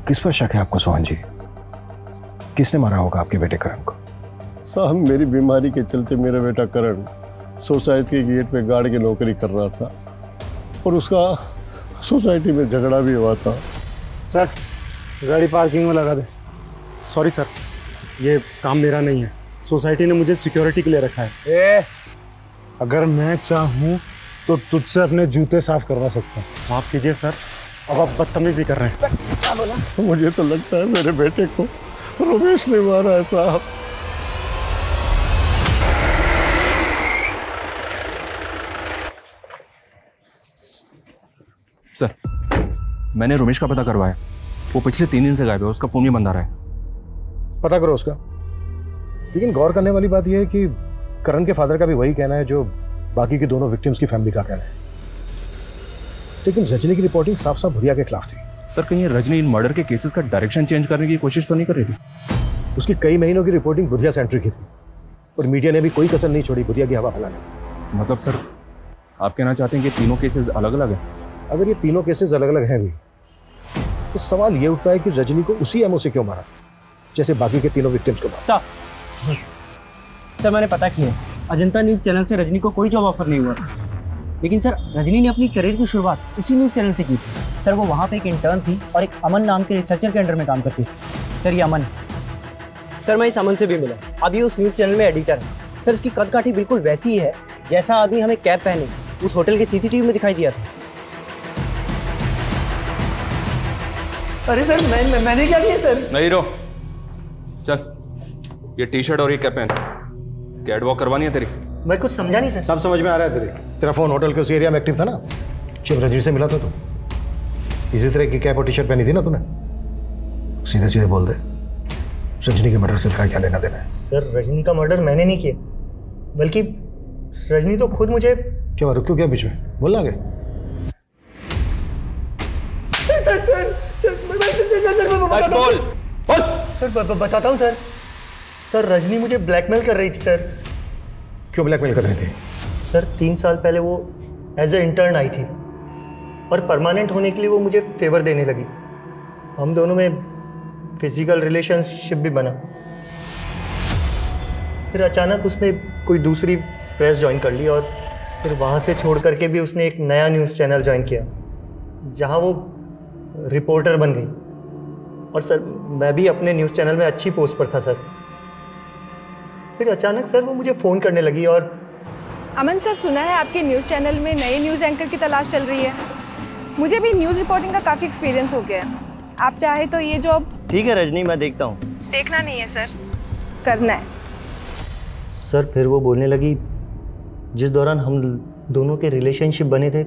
किस पर शक है आपको सोहन जी? किसने मारा होगा आपके बेटे करण को? साहब, मेरी बीमारी के चलते मेरा बेटा करण सोसाइटी के गेट पे गार्ड की नौकरी कर रहा था और उसका सोसाइटी में झगड़ा भी हुआ था। सर, गाड़ी पार्किंग में लगा दे। सॉरी सर, ये काम मेरा नहीं है। सोसाइटी ने मुझे सिक्योरिटी के लिए रखा है। अगर मैं चाहूँ तो तुझसे अपने जूते साफ करवा सकता हूँ। माफ़ कीजिए सर, अब आप बदतमीजी कर रहे हैं। मुझे तो लगता है मेरे बेटे को रमेश ने मारा है साहब। सर, मैंने रमेश का पता करवाया। वो पिछले 3 दिन से गायब है, उसका फोन भी बंद आ रहा है। पता करो उसका। लेकिन गौर करने वाली बात यह है कि करण के फादर का भी वही कहना है जो बाकी की दोनों विक्टिम्स की फैमिली का कहना है। लेकिन रजनी की रिपोर्टिंग साफ साफ बुधिया के खिलाफ थी। सर, कहीं रजनी इन मर्डर के केसेस का डायरेक्शन चेंज करने की कोशिश तो नहीं कर रही थी? उसकी कई महीनों की रिपोर्टिंग बुधिया सेंट्रिक की थी और मीडिया ने भी कोई कसर नहीं छोड़ी बुधिया की हवा फैलाने। मतलब सर, आप कहना चाहते हैं कि तीनों केसेस अलग अलग हैं? अगर ये तीनों केसेस अलग अलग हैं भी, तो सवाल ये उठता है कि रजनी को उसी एमओ से क्यों मारा जैसे बाकी के तीनों विक्टिम्स को मारा। सर, मैंने पता किया, अजंता न्यूज़ चैनल से रजनी को कोई जॉब ऑफर नहीं हुआ था। लेकिन सर, रजनी ने अपनी करियर की शुरुआत उसी न्यूज़ चैनल से की थी। सर, वो वहाँ पे एक इंटर्न थी और एक अमन नाम के रिसर्चर के अंडर में काम करती थी। सर, ये अमन, सर मैं इस अमन से भी मिला। अभी उस न्यूज़ चैनल में एडिटर है। सर, इसकी कद काठी बिल्कुल वैसी ही है जैसा आदमी हमें कैप पहने उस होटल के सीसीटीवी में दिखाई दिया था। अरे सर, मैंने क्या किया सर? नहीं रो, चल ये टी-शर्ट और ये कैप पहन। कैट वॉक करवानी है तेरी? मैं कुछ समझा नहीं सर। सब समझ में आ रहा है तेरा फोन होटल के उस एरिया में एक्टिव था ना जब रजनी से मिला था तू? इसी तरह की कैप और टी-शर्ट पहनी थी ना तूने? सीधे सीधे बोल दे, रजनी के मर्डर से तेरा क्या लेना देना है? सर, रजनी का मर्डर मैंने नहीं किया, बल्कि रजनी तो खुद मुझे। क्यों रुको, क्या बीच में बोलना आगे? सर, बताता हूँ सर। सर, रजनी मुझे ब्लैकमेल कर रही थी सर। क्यों ब्लैकमेल कर रही थी? सर, 3 साल पहले वो एज ए इंटर्न आई थी और परमानेंट होने के लिए वो मुझे फेवर देने लगी। हम दोनों में फिजिकल रिलेशनशिप भी बना। फिर अचानक उसने कोई दूसरी प्रेस ज्वाइन कर ली और फिर वहाँ से छोड़ करके भी उसने एक नया न्यूज़ चैनल ज्वाइन किया जहाँ वो रिपोर्टर बन गई। और सर मैं भी अपने न्यूज़ चैनल में अच्छी पोस्ट पर था सर। फिर अचानक सर वो मुझे फ़ोन करने लगी और अमन सर, सुना है आपके न्यूज़ चैनल में नए न्यूज़ एंकर की तलाश चल रही है। मुझे भी न्यूज़ रिपोर्टिंग का काफ़ी एक्सपीरियंस हो गया है। आप चाहे तो ये जॉब। ठीक है रजनी, मैं देखता हूँ। देखना नहीं है सर, करना है। सर फिर वो बोलने लगी जिस दौरान हम दोनों के रिलेशनशिप बने थे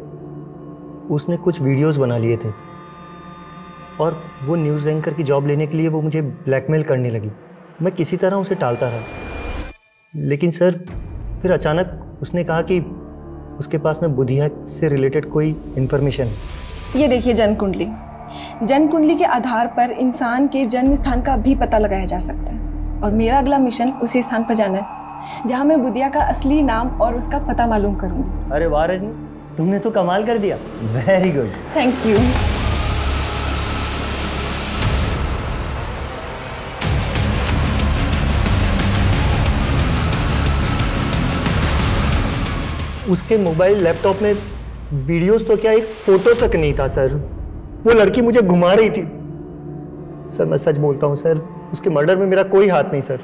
उसने कुछ वीडियोस बना लिए थे और वो न्यूज़ एंकर की जॉब लेने के लिए वो मुझे ब्लैकमेल करने लगी। मैं किसी तरह उसे टालता रहा, लेकिन सर फिर अचानक उसने कहा कि उसके पास में बुधिया से रिलेटेड कोई इन्फॉर्मेशन है। ये देखिए जन्म कुंडली। जन्म कुंडली के आधार पर इंसान के जन्म स्थान का भी पता लगाया जा सकता है और मेरा अगला मिशन उसी स्थान पर जाना है जहाँ मैं बुधिया का असली नाम और उसका पता मालूम करूँगी। अरे वाह रजनी, तुमने तो कमाल कर दिया। Very good, thank you. उसके मोबाइल लैपटॉप में वीडियोस तो क्या, एक फोटो तक नहीं था सर। वो लड़की मुझे घुमा रही थी। सर मैं सच बोलता हूँ सर, उसके मर्डर में मेरा कोई हाथ नहीं सर।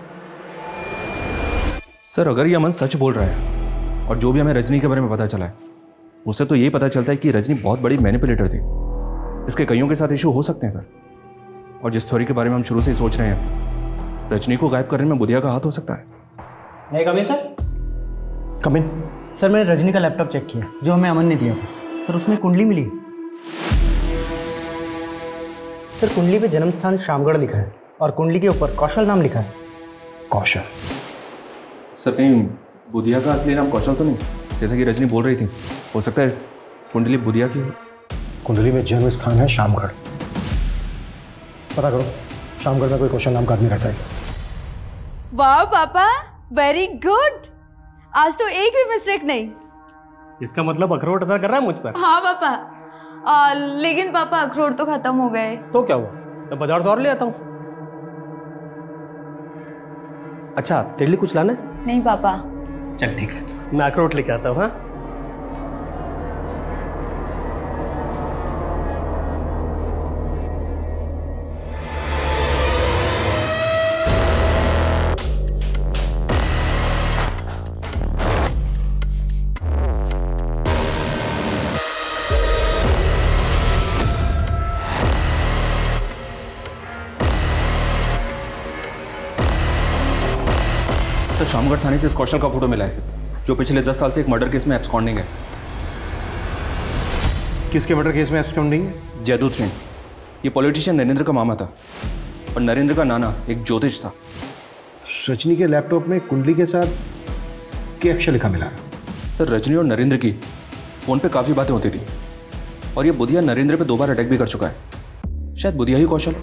सर अगर ये अमन सच बोल रहा है और जो भी हमें रजनी के बारे में पता चला है उससे तो यही पता चलता है कि रजनी बहुत बड़ी मैनिपुलेटर थी। इसके कईयों के साथ इशू हो सकते हैं सर। और जिस थ्योरी के बारे में हम शुरू से ही सोच रहे हैं, रजनी को गायब करने में बुधिया का हाथ हो सकता है। मैं कम in sir? Come in. Sir मैंने रजनी का लैपटॉप चेक किया जो हमें अमन ने दिया था। सर उसमें कुंडली मिली। सर कुंडली पे जन्म स्थान शामगढ़ लिखा है और कुंडली के ऊपर कौशल नाम लिखा है। कौशल? सर कहीं बुधिया का असली नाम कौशल तो नहीं, जैसा कि रजनी बोल रही थी? हो सकता है कुंडली बुधिया की हो। कुंडली में जन्म स्थान है शामगढ़। पता करो शामगढ़ में कोई कौशल नाम का आदमी रहता है। वाह पापा, वेरी गुड। आज तो एक भी मिस्टेक नहीं। इसका मतलब अखरोट असर कर रहा है मुझ पर? हाँ पापा, लेकिन पापा अखरोट तो खत्म हो गए। तो क्या हुआ, मैं बाजार से और ले आता हूँ। अच्छा तेरे लिए कुछ लाना है? नहीं पापा। चल ठीक है, मैं अखरोट लेके आता हूँ। हाँ सर शामगढ़ थाने से इस कौशल का फोटो मिला है जो पिछले 10 साल से एक मर्डर केस में एब्सकॉन्डिंग है। किसके मर्डर केस में एब्सकॉन्डिंग है? जयदूत सिंह। ये पॉलिटिशियन नरेंद्र का मामा था और नरेंद्र का नाना एक ज्योतिष था। रजनी के लैपटॉप में कुंडली के साथ क्या अक्षर लिखा मिला? सर रजनी और नरेंद्र की फोन पे काफ़ी बातें होती थी और ये बुधिया नरेंद्र पे 2 बार अटैक भी कर चुका है। शायद बुधिया ही कौशल।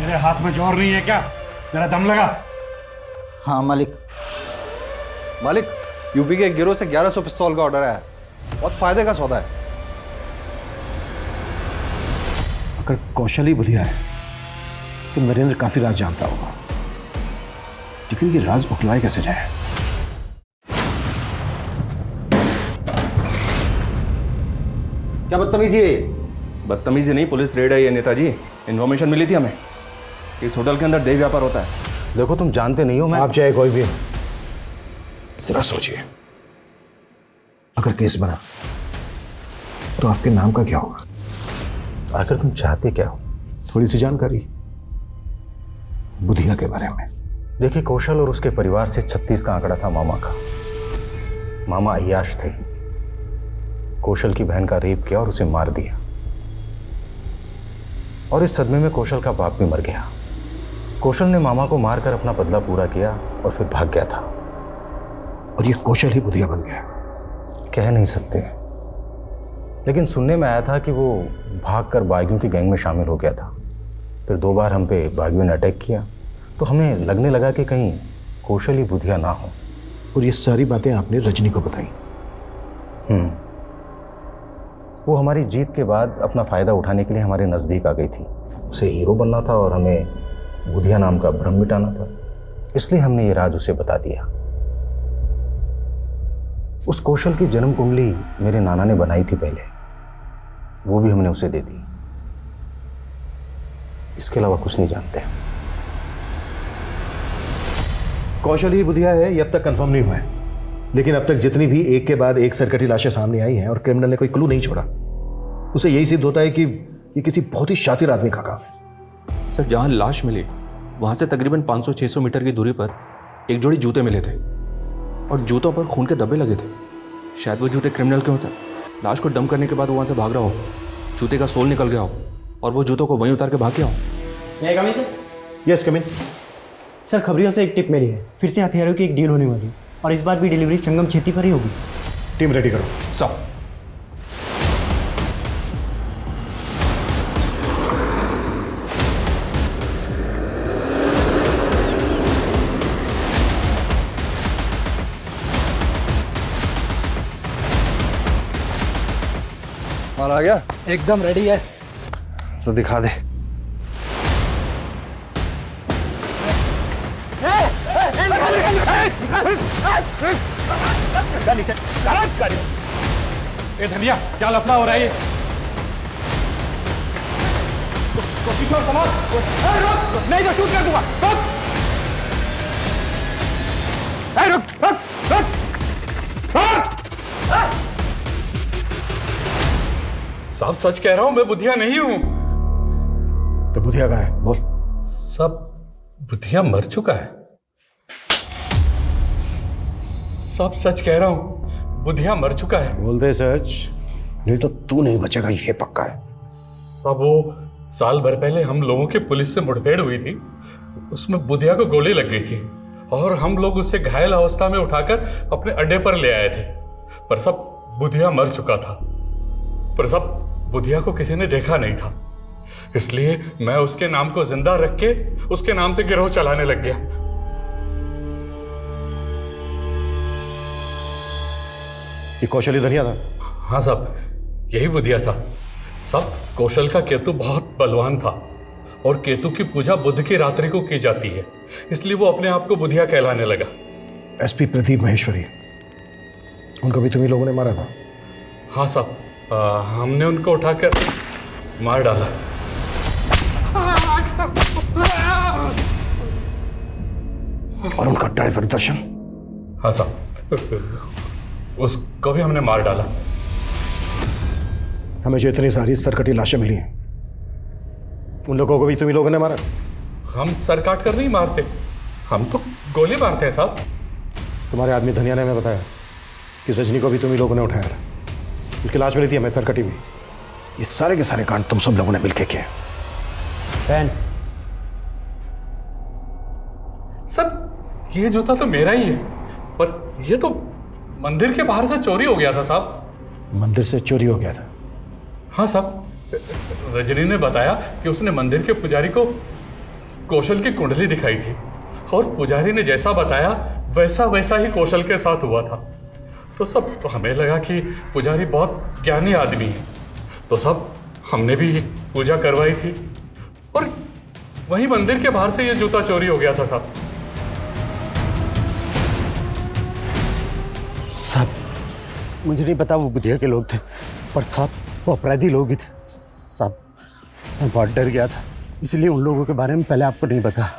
मेरे हाथ में जोर नहीं है क्या? मेरा दम लगा। हाँ मालिक। मालिक, यूपी के एक गिरोह से 1100 पिस्तौल का ऑर्डर आया है। बहुत फायदे का सौदा है। अगर कौशल ही बुधिया है तो नरेंद्र काफी राज जानता होगा, लेकिन ये राज उखलाए कैसे जाए? क्या बदतमीजी है? बदतमीजी नहीं, पुलिस रेड है ये नेताजी। इन्फॉर्मेशन मिली थी हमें इस होटल के अंदर देह व्यापार होता है। देखो तुम जानते नहीं हो, मैं आप चाहे कोई भी जरा सोचिए, अगर केस बना तो आपके नाम का क्या होगा? आखिर तुम चाहते क्या हो? थोड़ी सी जानकारी बुधिया के बारे में। देखिए, कौशल और उसके परिवार से 36 का आंकड़ा था मामा का। मामा अय्याश थे। कौशल की बहन का रेप किया और उसे मार दिया, और इस सदमे में कौशल का बाप भी मर गया। कौशल ने मामा को मारकर अपना बदला पूरा किया और फिर भाग गया था। और ये कौशल ही बुधिया बन गया? कह नहीं सकते, लेकिन सुनने में आया था कि वो भागकर बागियों की गैंग में शामिल हो गया था। फिर 2 बार हम पे बागियों ने अटैक किया, तो हमें लगने लगा कि कहीं कौशल ही बुधिया ना हो। और ये सारी बातें आपने रजनी को बताई? वो हमारी जीत के बाद अपना फायदा उठाने के लिए हमारे नज़दीक आ गई थी। उसे हीरो बनना था और हमें बुधिया नाम का भ्रम मिटाना था, इसलिए हमने ये राज उसे बता दिया। उस कौशल की जन्म कुंडली मेरे नाना ने बनाई थी पहले, वो भी हमने उसे दे दी। इसके अलावा कुछ नहीं जानते। कौशल ही बुधिया है, ये अब तक कंफर्म नहीं हुआ है, लेकिन अब तक जितनी भी एक के बाद एक सरकटी लाशें सामने आई हैं और क्रिमिनल ने कोई क्लू नहीं छोड़ा, उसे यही सिद्ध होता है कि ये किसी बहुत ही शातिर आदमी का काम है। सर, जहां लाश मिली वहां से तकरीबन 500-600 मीटर की दूरी पर एक जोड़ी जूते मिले थे और जूतों पर खून के धब्बे लगे थे। शायद वो जूते क्रिमिनल के हों सर। लाश को डंप करने के बाद वो वहां से भाग रहा हो, जूते का सोल निकल गया हो और वो जूतों को वहीं उतार के भाग गया हो। Yes, come in. सर, खबरियों से एक टिप मिली है, फिर से हथियारों की एक डील होने वाली है और इस बार भी डिलीवरी संगम छेती पर ही होगी। टीम रेडी करो। सर। माल आ गया? एकदम रेडी है। तो दिखा दे। ए धनिया, क्या लफड़ा हो रहा है ये? किशोर कमाल, नहीं तो शूट कर दूंगा। रुक, रुक, रुक, रुक। सब सच कह रहा हूं, मैं बुधिया नहीं हूं। तो बुधिया कहाँ है? बोल। सब बुधिया मर चुका है। सब सच कह रहा हूं, बुधिया मर चुका है। बोल दे सच, नहीं तो तू नहीं बचेगा, ये पक्का है। सब वो साल भर पहले हम लोगों की पुलिस से मुठभेड़ हुई थी, उसमें बुधिया को गोली लग गई थी और हम लोग उसे घायल अवस्था में उठाकर अपने अड्डे पर ले आए थे। पर सब बुधिया मर चुका था, पर सब बुधिया को किसी ने देखा नहीं था, इसलिए मैं उसके नाम को जिंदा रख के उसके नाम से गिरोह चलाने लग गया। ये कौशल ही धनिया था? हाँ साहब, यही बुधिया था। सब कौशल का केतु बहुत बलवान था और केतु की पूजा बुध की रात्रि को की जाती है, इसलिए वो अपने आप को बुधिया कहलाने लगा। एसपी प्रदीप महेश्वरी, उनको भी तुम्ही लोगों ने मारा था? हाँ साहब, हमने उनको उठाकर मार डाला। और उनका ड्राइवर दर्शन? हाँ साहब, उसको भी हमने मार डाला। हमें जो इतनी सारी सरकटी लाशें मिली हैं, उन लोगों को भी तुम्ही लोगों ने मारा? हम सर काट कर नहीं मारते, हम तो गोली मारते हैं साहब। तुम्हारे आदमी धनिया ने हमें बताया कि रजनी को भी तुम्ही लोगों ने उठाया था, उसकी लाश मिली थी हमें सरकटी भी। ये सारे के सारे कांड तुम सब लोगों ने मिलकर किए। सर, ये जूता तो मेरा ही है, पर ये तो मंदिर के बाहर से चोरी हो गया था साहब। मंदिर से चोरी हो गया था? हाँ साहब, रजनी ने बताया कि उसने मंदिर के पुजारी को कौशल की कुंडली दिखाई थी और पुजारी ने जैसा बताया वैसा वैसा ही कौशल के साथ हुआ था। तो सब तो हमें लगा कि पुजारी बहुत ज्ञानी आदमी है, तो सब हमने भी पूजा करवाई थी और वही मंदिर के बाहर से ये जूता चोरी हो गया था साहब। साहब, मुझे नहीं पता वो बुधिया के लोग थे, पर साहब वो अपराधी लोग ही थे। साहब, मैं बहुत डर गया था, इसलिए उन लोगों के बारे में पहले आपको नहीं पता।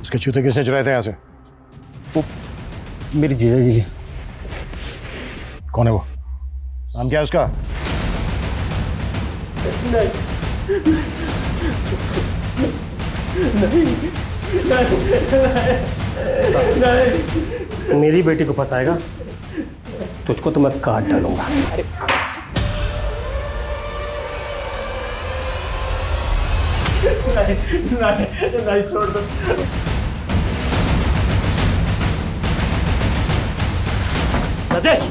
उसके जूते किसने चुराए थे यहाँ से? वो मेरी जीजा जी। कौन है वो? नाम क्या है उसका? नहीं, मेरी बेटी को फंसाएगा तुझको तो मैं काट डालूंगा। नहीं, छोड़ दो। राजेश,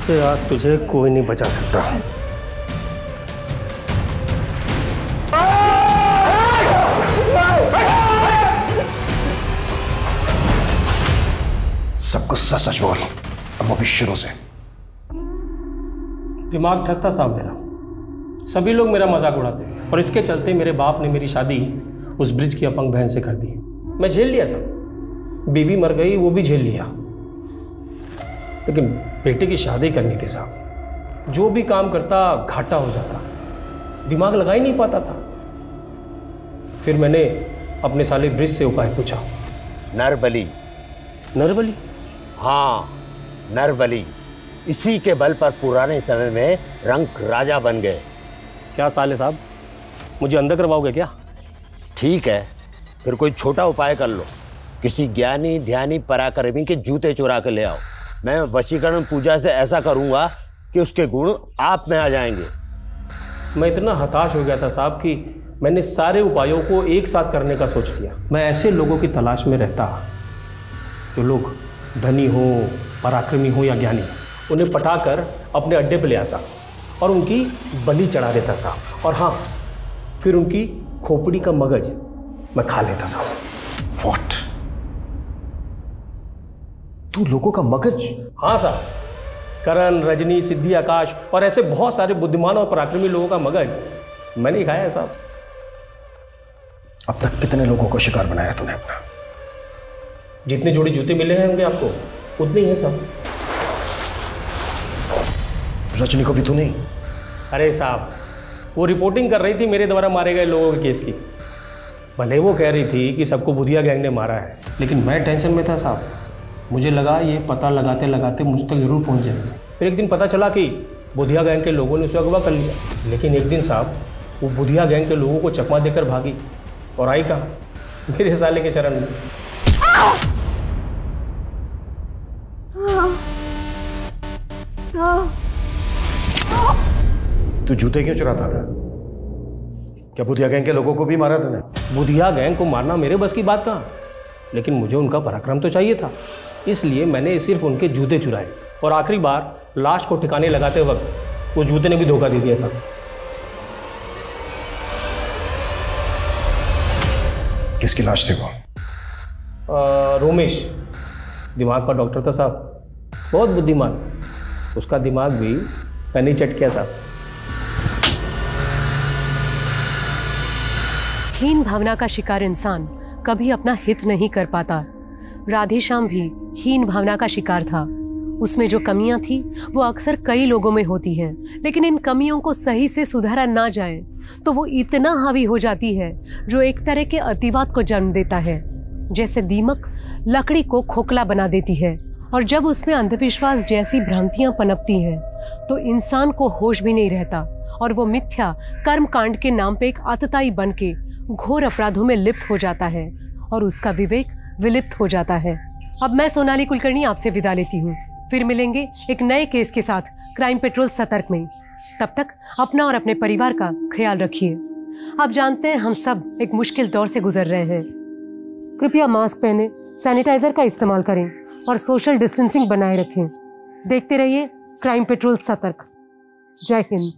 मुझसे आज तुझे कोई नहीं बचा सकता। सब कुछ सच सच बोल, अब अभी शुरू से। दिमाग ठसता साहब मेरा, सभी लोग मेरा मजाक उड़ाते हैं और इसके चलते मेरे बाप ने मेरी शादी उस ब्रिज की अपंग बहन से कर दी। मैं झेल लिया साहब, बीवी मर गई वो भी झेल लिया, लेकिन बेटे की शादी करनी थी साहब। जो भी काम करता घाटा हो जाता, दिमाग लगा ही नहीं पाता था। फिर मैंने अपने साले ब्रिज से उपाय पूछा। नरबली। नरबली? हाँ, नरबली। इसी के बल पर पुराने समय में रंक राजा बन गए। क्या साले साहब, मुझे अंदर करवाओगे क्या? ठीक है, फिर कोई छोटा उपाय कर लो। किसी ज्ञानी ध्यानी पराक्रमी के जूते चुरा के ले आओ। मैं वशीकरण पूजा से ऐसा करूंगा कि उसके गुण आप में आ जाएंगे। मैं इतना हताश हो गया था साहब कि मैंने सारे उपायों को एक साथ करने का सोच लिया। मैं ऐसे लोगों की तलाश में रहता जो लोग धनी हो, पराक्रमी हो या ज्ञानी, उन्हें पटाकर अपने अड्डे पे ले आता और उनकी बलि चढ़ा देता साहब। और हाँ, फिर उनकी खोपड़ी का मगज मैं खा लेता साहब। What? तू लोगों का मगज? हाँ साहब, करण, रजनी, सिद्धि, आकाश और ऐसे बहुत सारे बुद्धिमान और पराक्रमी लोगों का मगज मैंने ही खाया है साहब। अब तक कितने लोगों को शिकार बनाया तूने अपना? जितने जोड़ी जूते मिले हैं होंगे आपको, उतने ही हैं साहब। रजनी को भी तू नहीं? अरे साहब, वो रिपोर्टिंग कर रही थी मेरे द्वारा मारे गए लोगों के केस की। भले वो कह रही थी कि सबको बुधिया गैंग ने मारा है, लेकिन मैं टेंशन में था साहब। मुझे लगा ये पता लगाते लगाते मुझ तक जरूर पहुंच जाएंगे। फिर एक दिन पता चला कि बुधिया गैंग के लोगों ने उसे अगवा कर लिया। लेकिन एक दिन साहब वो बुधिया गैंग के लोगों को चकमा देकर भागी और आई कहाँ? मेरे साले के शरण में। तू जूते क्यों चुराता था? क्या बुधिया गैंग के लोगों को भी मारा तूने? बुधिया गैंग को मारना मेरे बस की बात कहाँ, लेकिन मुझे उनका पराक्रम तो चाहिए था। इसलिए मैंने सिर्फ उनके जूते चुराए और आखिरी बार लाश को ठिकाने लगाते वक्त उस जूते ने भी धोखा दे दिया साहब। किसकी लाश थी वो? रोमेश, दिमाग का डॉक्टर था साहब, बहुत बुद्धिमान। उसका दिमाग भी मैंने चट किया साहब। हीन भावना का शिकार इंसान कभी अपना हित नहीं कर पाता। राधेश्याम भी हीन भावना का शिकार था। उसमें जो कमियां थी वो अक्सर कई लोगों में होती हैं, लेकिन इन कमियों को सही से सुधारा ना जाए तो वो इतना हावी हो जाती है जो एक तरह के अतिवाद को जन्म देता है। जैसे दीमक लकड़ी को खोखला बना देती है और जब उसमें अंधविश्वास जैसी भ्रांतियां पनपती हैं तो इंसान को होश भी नहीं रहता और वो मिथ्या कर्म कांड के नाम पे एक आतताई बन के घोर अपराधों में लिप्त हो जाता है और उसका विवेक विलिप्त हो जाता है। अब मैं सोनाली कुलकर्णी आपसे विदा लेती हूँ। फिर मिलेंगे एक नए केस के साथ क्राइम पेट्रोल सतर्क में। तब तक अपना और अपने परिवार का ख्याल रखिए। आप जानते हैं हम सब एक मुश्किल दौर से गुजर रहे हैं। कृपया मास्क पहने, सैनिटाइजर का इस्तेमाल करें और सोशल डिस्टेंसिंग बनाए रखें। देखते रहिए क्राइम पेट्रोल सतर्क। जय हिंद।